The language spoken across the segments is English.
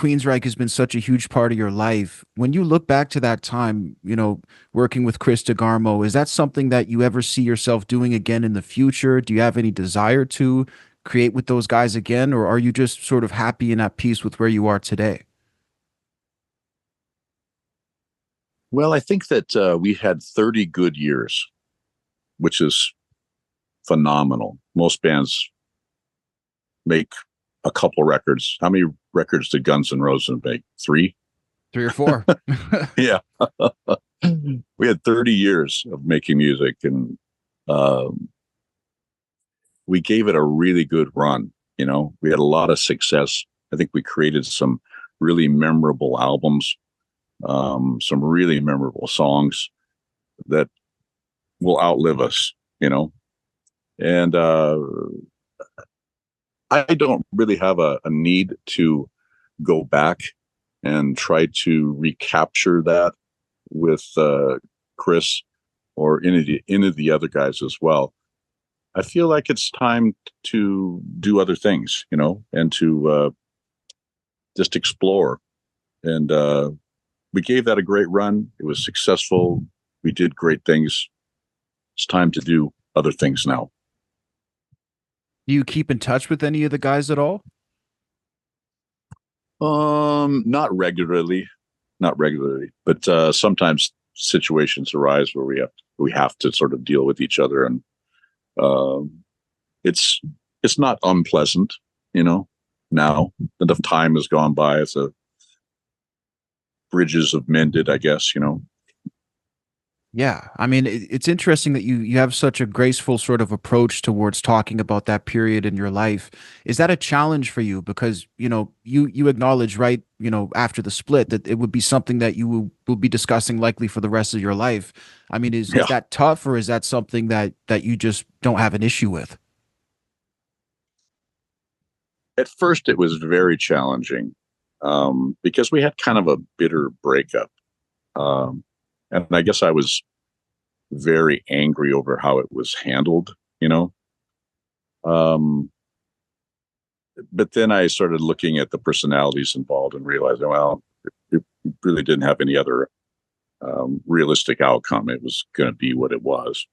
Queensrÿche has been such a huge part of your life. When you look back to that time, working with Chris DeGarmo, is that something that you ever see yourself doing again in the future? Do you have any desire to create with those guys again, or are you just sort of happy and at peace with where you are today? Well, I think that we had 30 good years, which is phenomenal. Most bands make a couple records. How many records did Guns N' Roses make? Three? Three or four? Yeah. We had 30 years of making music, and um, we gave it a really good run. We had a lot of success. I think we created some really memorable albums, some really memorable songs that will outlive us, and I don't really have a need to go back and try to recapture that with Chris or any of the other guys as well. I feel like it's time to do other things, and to just explore. And we gave that a great run. It was successful. We did great things. It's time to do other things now. Do you keep in touch with any of the guys at all? Not regularly, but sometimes situations arise where we have to sort of deal with each other, and it's not unpleasant, Now enough time has gone by, so bridges have mended, I guess. Yeah, I mean, it's interesting that you have such a graceful sort of approach towards talking about that period in your life. Is that a challenge for you? Because you acknowledge, right, after the split, that it would be something that you will be discussing likely for the rest of your life. I mean, is Yeah. that tough, or is that something that you just don't have an issue with? At first, it was very challenging, because we had kind of a bitter breakup. And I guess I was very angry over how it was handled, Um, but then I started looking at the personalities involved and realizing, well, it really didn't have any other realistic outcome. It was going to be what it was.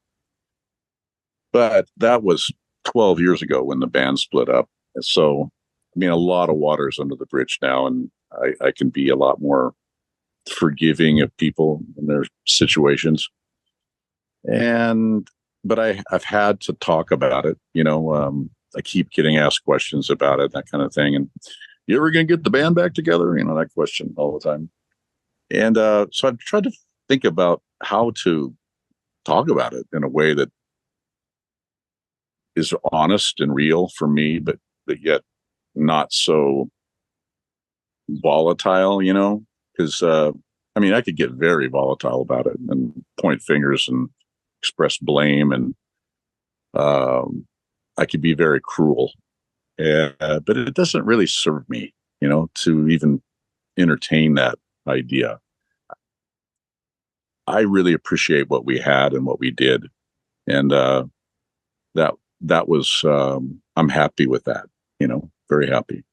But that was 12 years ago when the band split up. And so, I mean, a lot of water's under the bridge now, and I can be a lot more forgiving of people in their situations. But I've had to talk about it. I keep getting asked questions about it, that kind of thing. And you ever going to get the band back together? That question all the time. And so I've tried to think about how to talk about it in a way that is honest and real for me, but yet not so volatile, because I mean, I could get very volatile about it and point fingers and express blame, and I could be very cruel, but it doesn't really serve me, to even entertain that idea. I really appreciate what we had and what we did, and that was I'm happy with that, very happy.